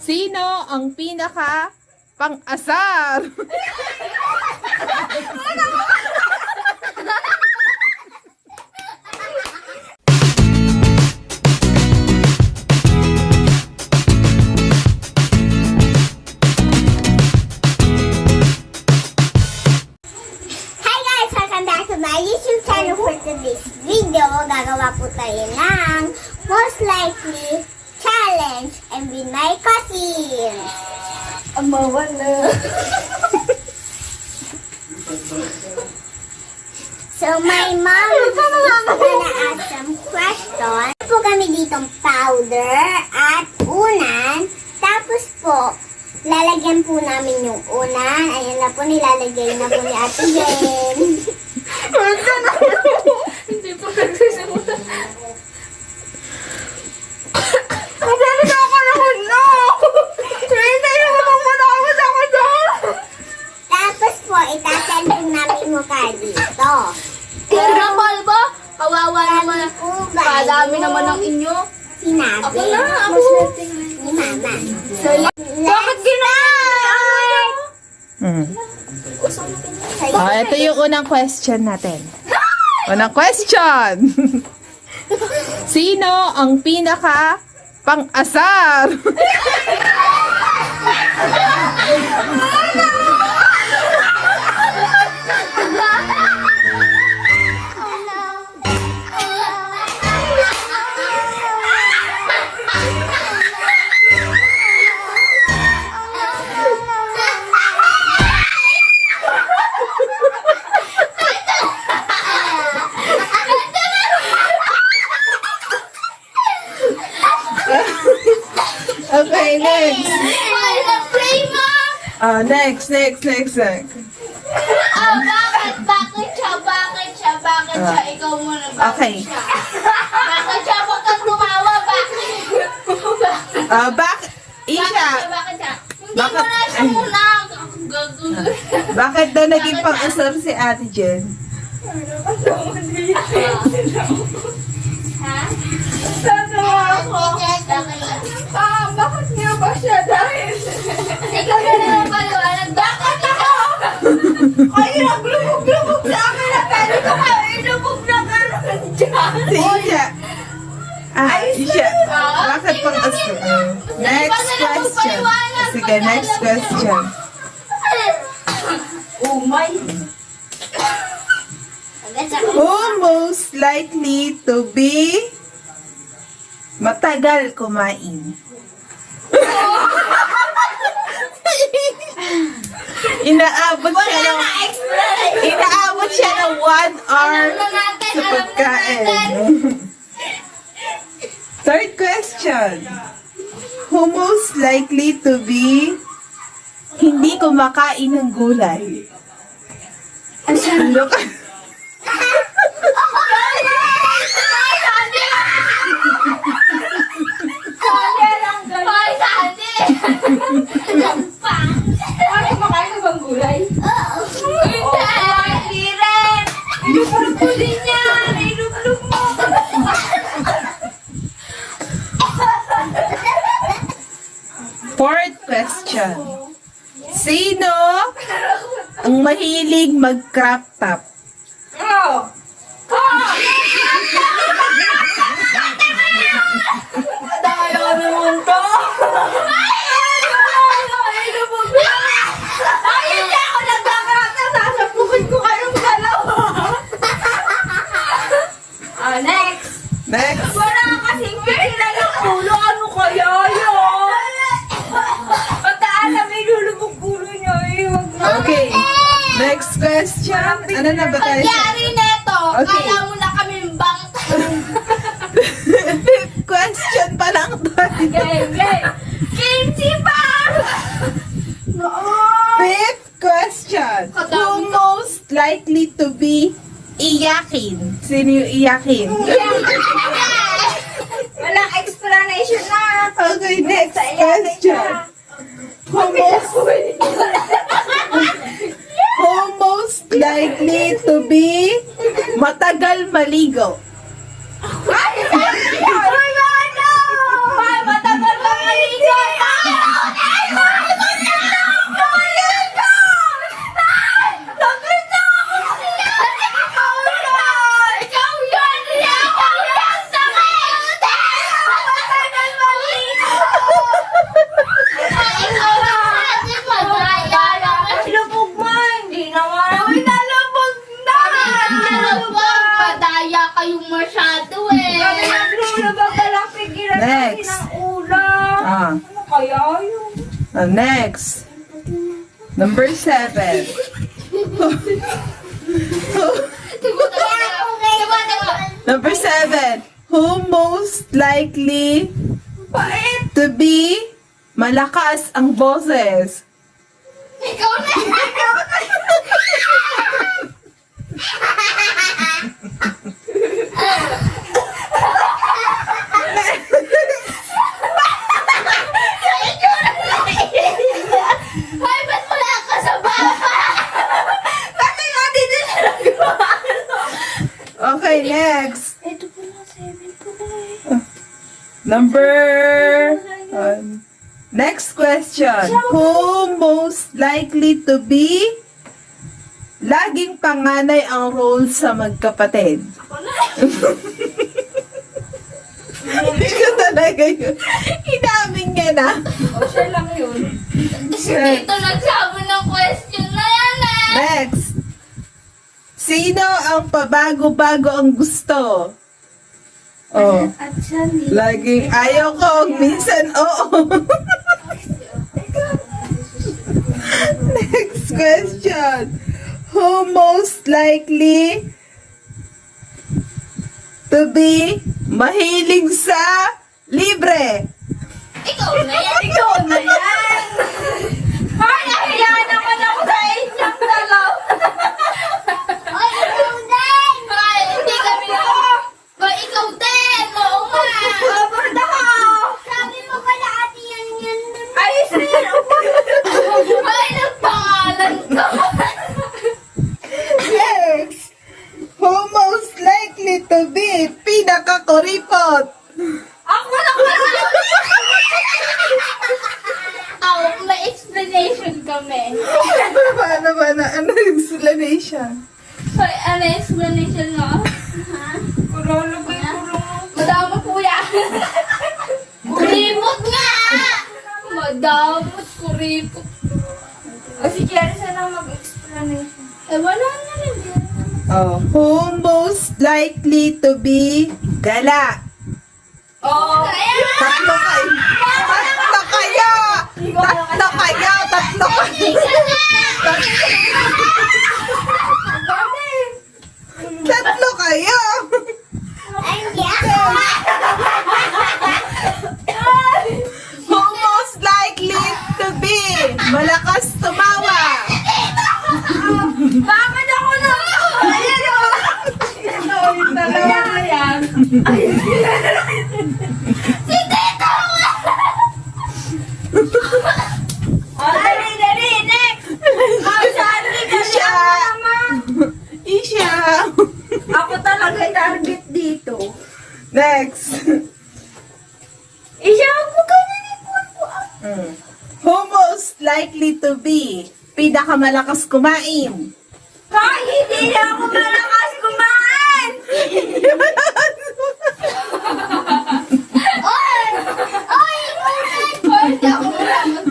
Sino ang pinaka pang-asar? Hi guys! Welcome back to my YouTube channel. For today's video, gagawa po tayo ng most likely challenge and with my cousins. Amawan na. So my mom is gonna ask some questions. Po kami ditong powder at unan. Tapos po, lalagyan po namin yung unan. Ayan na po, nilalagay na po ni Ate Jen. Hindi pa nagsisimula. Magkano ka ako naman na? Hindi mo naman manawad ako doon. Tapos po, itatend po namin mukha dito. Pero ba? Kawawa naman. Po ba? Kadami naman ng inyo. Sinabi. Ako na, ako. Ni Mama. So, Bakit ginaya? Ito yung unang question natin. Unang question. Sino ang pinaka pang-asar? Okay, next. Next. Bakit siya? Ikaw muna. Okay. Bakit siya? Huwag kang tumawa. Bakit? Isha, Bakit siya? Hindi Bakit? mo na siya muna. Gagulo. bakit daw naging pang-asar si Ate Jen? Ha? Tatawa ako. Bakit niya ba siya dahil? Ikaw na naman paliwanag. Bakit ako? Kayo naglubog-lubog sa akin na pwede ko kayo inubog na gano'n dyan. Si Isha. Isha. Bakit pang-asar? Next question. Sige, next question. Oh my. Who most likely to be matagal kumain? Inaabot siya ng 1 hour sa pagkain. Third question. Who most likely to be hindi kumakain ng gulay? Ano ka? Hoy, Sandy! Ano kumakain ka bang gulay? Hindi rin! Inublog mo din yan! Inublog mo! Fourth question. Sino ang mahilig mag-crop top? Oh! Daya naman to! Ay, hindi ako nagkakarata! Sasapukin ko kayong dalawa! Next! Next. Wala kasing pila ng ulo. Ano kaya yun? Pagkaan may lulubog ulo niya. Huwag na. Okay. Next question. Ano na ba tayo? Pagyari neto, Okay. kaya mo na kami bangka. Fifth question pa lang tayo. Game. Kimchi pa! Fifth question. Who most likely to be iyakin? Sino yung iyakin? Walang explanation na. Okay, next question. Who most likely to be matagal maligo? Ay, sabi niya! Ay, matagal ba maligo? kaya yun. Next. Number 7. Number 7. Who most likely to be malakas ang boses? Ikaw na! Ay, ba't wala ka sa baba? Kasi nga dito siya nagawa. Okay, next. Ito pala, 7 pala eh. Number next question. Who most likely to be laging panganay ang role sa magkapatid? Hindi ko talaga yun. Inamin niya na. O, siya lang yun. Kasi dito nagsabi ng question na yan eh. Next. Sino ang pabago-bago ang gusto? Oh. At Sandy. Laging ayaw ko, minsan oo. Next question. Who most likely to be mahilig sa libre? Ikaw na yan, ikaw na yan. Ay, nahiya naman ako sa inyong dalaw. Oy, ikaw din! Ay, hindi kami na. Ay, ikaw din. Oo nga. Abot ako. Sabi mo pala ate yan dun. Ay, sir. Ay, nagpangalan ko. Next. Who most likely to be pinakakuripot? Ako na pala. Ako, may explanation kami. Paano ba na? Ano yung explanation? Ay, ano yung explanation mo? Kulolo ba yung kulong? Madama po yan. Kuripot nga! Madamot, kuripot. O si Clarissa na mag-explanation. Eh, wala na rin yan. Oh. Who most likely to be gala? Oo. Tatlo kayo! Tatlo kayo! Tatlo kayo! Tatlo kayo! Tatlo kayo! Ay, hindi ako. Who most likely to be malakas tumawa? Bakit ako na? Ayan o! Yung dalawa na yan. Si Tito! Dali, next! Sandy, Isha! Isha! ako talaga yung target dito. Next. Isha, ako ka na ni Pulpo. Who most likely to be pinakamalakas kumain? Kahit hindi na ako malakas kumain! Oy! Oy! Hindi ako malakas.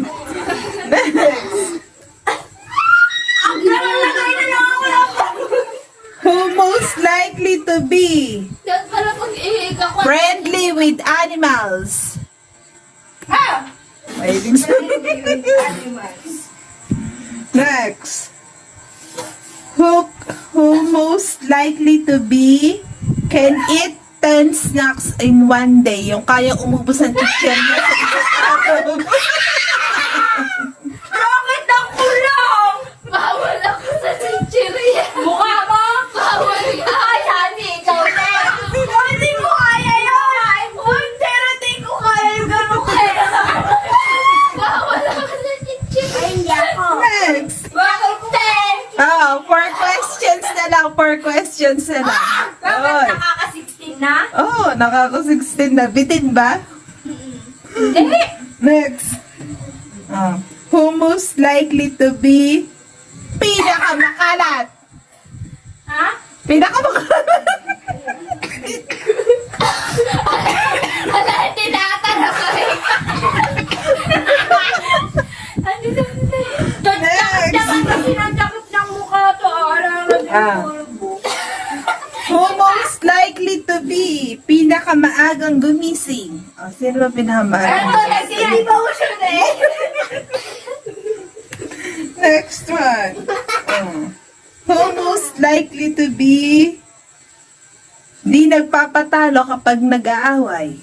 Next. Ang nalalagay na lang ako ng Who most likely to be Dahil pala pag-ihig ako. friendly with animals? Ah! Mahilig sa Next. Who most likely to be can eat 10 snacks in one day? Yung kaya umubos ng teacher niya sa isang araw. Bakit ako lang? Bawal ako sa chichirya. Mukha mo? Bawal ka. Ay, Hani, ikaw na. Hindi ko kaya yun. Pero hindi ko kaya yung gano'n kaya. Bawal ako sa chichirya. Ay, hindi ako. Next. Bakit 10? Oh, 4 questions na lang. 4 questions na lang. Bakit Oy. nakaka-16 na? Oh, nakaka-16 na. Bitin ba? Hindi. Next. Who most likely to be pinakamakalat? Ha? Pinakamakalat? Wala, tinatanong ko rin. Next. Kasi nagdakip ng mukha to. Who most likely to be pinakamaagang gumising? Oh, sino ba pinakamaagang? Hindi ba uso na Next one. Oh. Who most likely to be di nagpapatalo kapag nag-aaway?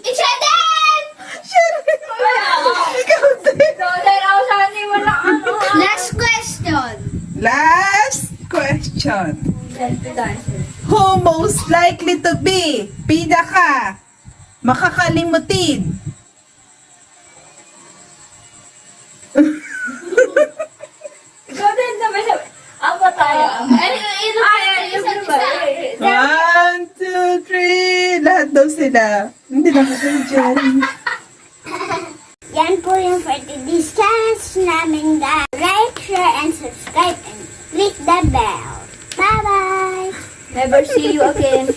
Siya din! Ikaw din. Dahil ako sa atin wala ano. Last question. Last question. Who most likely to be pinaka makakalimutin? Ikaw din naman siya. Ako tayo. Isa ba? 1, 2, 3. Lahat daw sila. Hindi na kayo dyan. Yan po yung for today's challenge namin, guys. Like, share, and subscribe, and click the bell. Bye-bye! Never see you again.